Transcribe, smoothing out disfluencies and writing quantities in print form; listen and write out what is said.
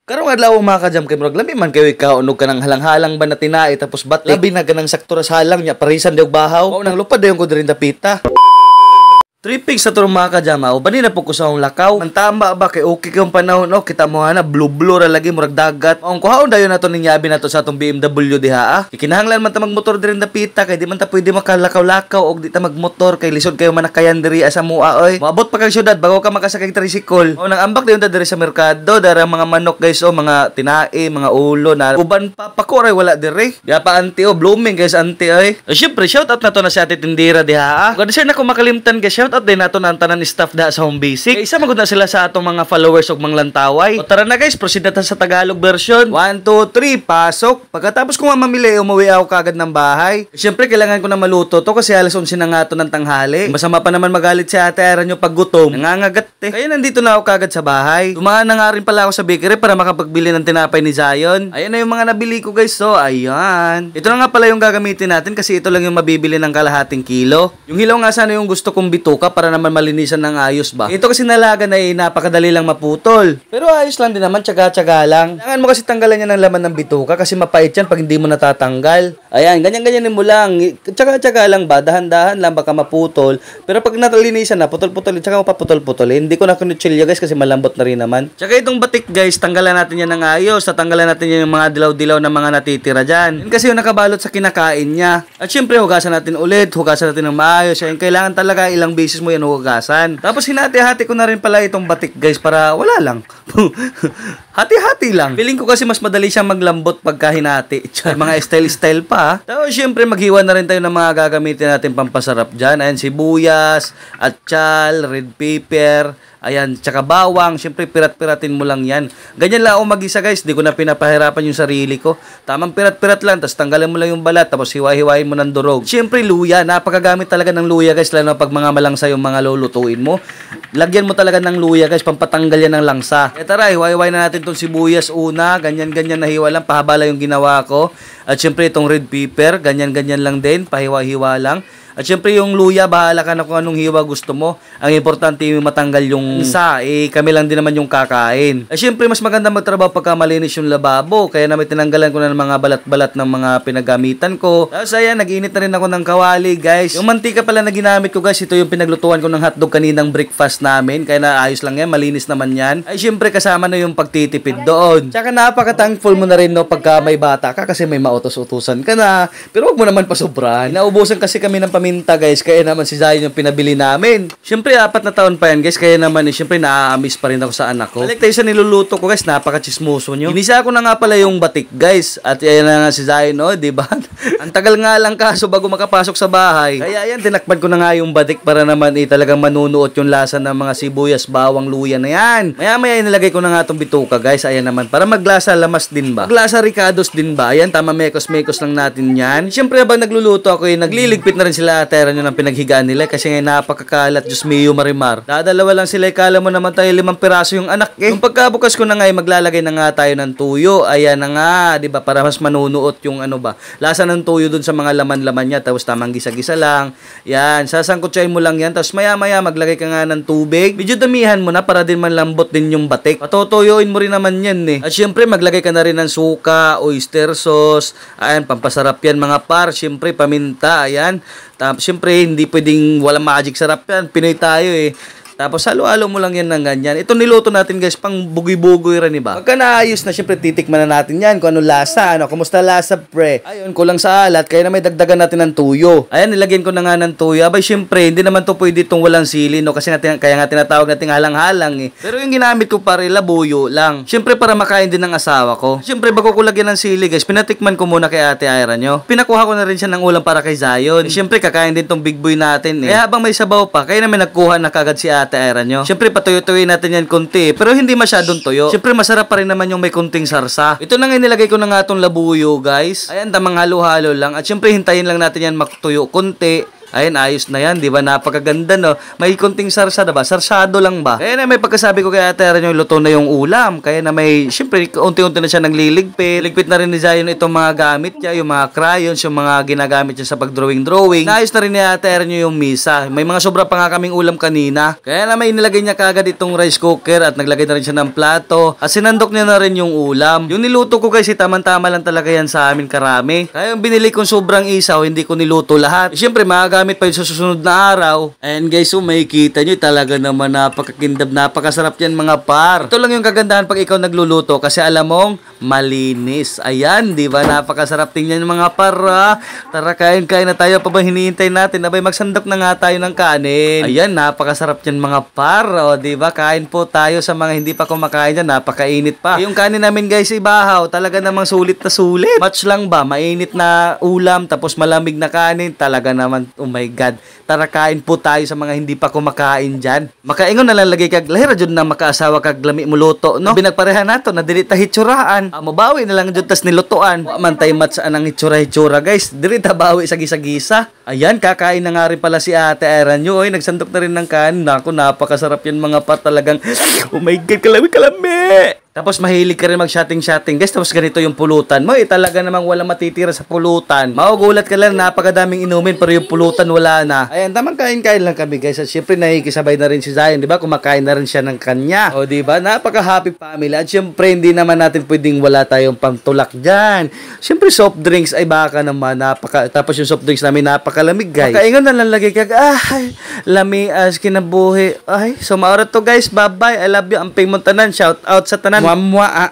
Karong adlaw mga ka-jam kay murag labi man kayo ikaw unog ka ng halang-halang ba na tinai tapos batik. Labi na ganang saktura sa halang nya parisan daw bahaw. Mao nang lupad dayon ko diri dapita. Tripping sa turong mga kajama, o bani na po ko sa akong lakaw. Mantamba ba kay okay kayong panahon, no? Kita mo na, blue ra lagi, murag dagat. Ang kuhaon dayon na to ninyabi na to sa atong BMW diha, Ikinahanglan man ta magmotor diri dapita, kay di man ta pwede makalakaw-lakaw, og di ta magmotor, kay lisod kayo manakayan diri asa mua, oy. Maabot pa kay syudad, bago ka makasakay tricycle. O nang ambak dayon ta diri sa merkado, dara mga manok guys, o mga tinai, mga ulo, na uban pa pakoray wala diri. Ya pa anti, o blooming guys, anti, oy. Siyempre, shout out na to na si ate tindira diha, Kung sir na ko makalimtan guys, shout out din nato ng tanan ni staff da sa Home Basic. Isa magud na sila sa atong mga followers ug manglantaway. O tara na guys, proceed na ta sa Tagalog version. 1, 2, 3, pasok. Pagkatapos ko mamili, umuwi ako kagad ng bahay. Siyempre, kailangan ko na maluto to kasi alas 11 na nga to ng tanghali. Masama pa naman magalit si ate Aaron nyo pag gutom. Nangangagat eh. Kaya nandito na ako kagad sa bahay. Dumaan na nga rin pala ako sa bakery para makapagbili ng tinapay ni Zion. Ayan na yung mga nabili ko guys. So, ayan. Ito na nga pala yung gagamitin natin kasi ito lang yung mabibili ng kalahating kilo. Yung hilaw nga sana yung gusto kong bituka para naman malinisan ng ayos ba. Ito kasi nalaga na napakadali lang maputol. Pero ayos lang din naman, tsaga-tsaga lang. Kailangan mo kasi tanggalan yan ng laman ng bituka kasi mapait yan pag hindi mo natatanggal. Ayan, ganyan-ganyan mo lang. Tsaga-tsaga lang ba, dahan-dahan lang baka maputol. Pero pag natalinisan na, putol-putol, tsaka mo pa putol-putol. Hindi ko na kinutsilya guys kasi malambot na rin naman. Tsaka itong batik guys, tanggalan natin yan ng ayos. Tatanggalan natin yan yung mga dilaw-dilaw na mga natitira dyan. Yan kasi yung nakabalot sa kinakain niya. At syempre, hugasan natin ulit. Hugasan natin ng maayos. Yan, kailangan talaga ilang beses mo yan hugasan. Tapos hinati-hati ko na rin pala itong batik guys para wala lang. Hati-hati lang. Feeling ko kasi mas madali siyang maglambot pagka hinati. Mga style-style pa. Tapos syempre maghiwa na rin tayo ng mga gagamitin natin pampasarap dyan. Ayan, sibuyas, atsal, red pepper. Ayan, tsaka bawang. Siyempre, pirat-piratin mo lang yan. Ganyan lang ako mag-isa guys. Di ko na pinapahirapan yung sarili ko. Tamang pirat-pirat lang. Tapos tanggalin mo lang yung balat. Tapos hiwa-hiwain mo ng durog. Siyempre, luya. Napakagamit talaga ng luya guys. Lalo pag mga malangsa yung mga lulutuin mo. Lagyan mo talaga ng luya guys. Pampatanggal yan ng langsa. E tara, hiwa-hiwain na natin itong sibuyas una. Ganyan-ganyan na hiwa lang. Pahabala yung ginawa ko. At siyempre, itong red pepper. Ganyan-ganyan lang din. Pahiwa-hiwa lang. At syempre yung luya, bahala ka na kung anong hiwa gusto mo. Ang importante yung matanggal yung isa. Kami lang din naman yung kakain. At syempre mas maganda magtrabaho pagka malinis yung lababo. Kaya naman tinanggalan ko na ng mga balat-balat ng mga pinagamitan ko. Tapos ayan, nag-init na rin ako ng kawali guys. Yung mantika pala na ginamit ko guys, ito yung pinaglutuan ko ng hotdog kaninang breakfast namin. Kaya na ayos lang yan, malinis naman yan. Ay syempre kasama na yung pagtitipid doon. Tsaka napaka-thankful mo na rin no pagka may bata ka kasi may mautos-utusan ka na. Pero wag mo naman pasobran. Naubusan kasi kami ng paminta guys, kaya naman si Zion yung pinabili namin. Siyempre 4 na taon pa yan guys, kaya naman siyempre naaamis pa rin ako sa anak ko. Balik tayo sa niluluto ko guys, napaka-chismoso nyo. Inisa ko na nga pala yung batik guys, at yan na nga si Zion, oh, diba? Ang tagal nga lang kaso bago makapasok sa bahay. Kaya yan, tinakpan ko na nga yung batik para naman talagang manunuot yung lasa ng mga sibuyas, bawang, luya na yan. Maya-maya nilagay ko na nga itong bituka guys, ayan naman, para maglasa lamas din ba? Maglasa ricados din ba? Ayan, tama, mekos-mekos lang natin yan. Siyempre habang nagluluto ako, nagliligpit na rin sila atera nyo ng pinaghigaan nila kasi nga napakakalat. Diyos mio marimar. Dadalawa lang sila. Kala mo naman tayo 5 piraso yung anak eh. Nung pagkabukas ko na nga maglalagay na nga tayo ng tuyo. Ayan na nga, diba? Para mas manunuot yung ano ba. Lasa ng tuyo dun sa mga laman-laman niya. Tapos tamang gisa-gisa lang. Yan. Sasangkutsayin mo lang yan. Tapos maya-maya maglagay ka nga ng tubig. Medyo damihan mo na para din manlambot din yung batik. Patutuyuin mo rin naman yan eh. At syempre maglagay ka na rin ng suka, oyster sauce. Ayan, pampasarap yan mga par. Syempre paminta. Ayan. Tapos, syempre, hindi pwedeng walang magic sarap yan. Pinoy tayo eh. Tapos, halo-halo mo lang yan ng ganyan. Ito niluto natin guys, pang bugoy-bugoy rin, iba. Pagka naayos na, syempre, titikman na natin yan. Kung anong lasa, kumusta lasa, pre? Ayun, kulang sa alat, kaya na may dagdagan natin ng tuyo. Ayan, nilagyan ko na nga ng tuyo. Abay, syempre, hindi naman to pwede itong walang sili, no? Kasi kaya nga tinatawag natin halang-halang eh. Pero yung ginamit ko pare, labuyo lang. Syempre, para makain din ng asawa ko. Syempre, bago ko lagyan ng sili, guys, pinatikman ko muna kay Ate Ira nyo. Pinakuha ko na rin siya ng ulam para kay Zion. Syempre, kakain din tong big boy natin eh. Kaya habang may sabaw pa, kaya namin nagkuha na kagad si Ate Ira nyo. Siyempre patuyo-tuyoy natin yan konti, pero hindi masyadong tuyo. Siyempre masarap pa rin naman yung may kunting sarsa. Ito na nga nilagay ko na nga itong labuyo guys. Ayan, tamang halo-halo lang. At siyempre hintayin lang natin yan maktuyo konti. Ayun, ayos na yan, di ba? Napakaganda, no? May konting sarsada ba? Sarsado lang ba? Kaya na may pagkasabi ko kay Ate Eran yung luto na yung ulam. Kaya na may, syempre, unti-unti na siya nagliligpit. Ligpit na rin ni Zion itong mga gamit niya, yung mga crayons, yung mga ginagamit niya sa pagdrawing-drawing. Naayos na rin ni Ate Eran yung misa. May mga sobra pa nga kaming ulam kanina. Kaya na may nilagay niya kagad itong rice cooker at naglagay na rin siya ng plato. At sinandok niya na rin yung ulam. Yung niluto ko guys, tamang-tama lang talaga yan sa amin karami. Kaya yung binili kong sobrang isaw, hindi ko niluto lahat. Siyempre, magagamit pa yun sa susunod na araw. And guys, makikita nyo talaga naman napakakindab, napakasarap yan mga par. Ito lang yung kagandahan pag ikaw nagluluto kasi alam mong malinis. Ayan, di ba? Napakasarap tingnan mga par. Tara, kain na tayo. Pa ba hinihintay natin? Abay, magsandok na nga tayo ng kanin. Ayan, napakasarap yan mga par. O, di ba? Kain po tayo sa mga hindi pa kumakain yan. Napakainit pa. Yung kanin namin guys, ibahaw. Talaga namang sulit na sulit. Match lang ba? Mainit na ulam tapos malamig na kanin. Talaga naman, oh my God. Tara, kain po tayo sa mga hindi pa kumakain dyan. Makaingon na lang lagi kag lahira jud na makaasawa kag lami mo luto, no? Binagparehan nato na dili ta hitsuraan. Mabawi na lang jud tas nilutuan. Wa man tay match anang hitsura guys. Dili ta bawi sa gisa-gisa. Ayan, kakain na nga rin pala si Ate Eran nyo. Oy, nagsandok na rin ng kanin. Naku, napakasarap yan mga pa talagang. Oh my God, kalami. Tapos mahilig ka rin mag-shotting guys. Tapos ganito yung pulutan mo. Talaga namang walang matitira sa pulutan. Magugulat ka lang, napakadaming inumin pero yung pulutan wala na. Ayan, tamang kain-kain lang kami guys. At syempre nakikisabay na rin si Zion, di ba? Kumakain na rin siya ng kanya. O di ba? Napaka-happy family. At syempre hindi naman natin pwedeng wala tayong pangtulak dyan. Syempre soft drinks ay baka naman tapos yung soft drinks namin napakalamig guys. Makaingon na lang lagi kag lami as kinabuhi. Ay, so maorat to guys. Bye-bye. I love you. Amping mo tanan. Shout out sa tanan. Mwah.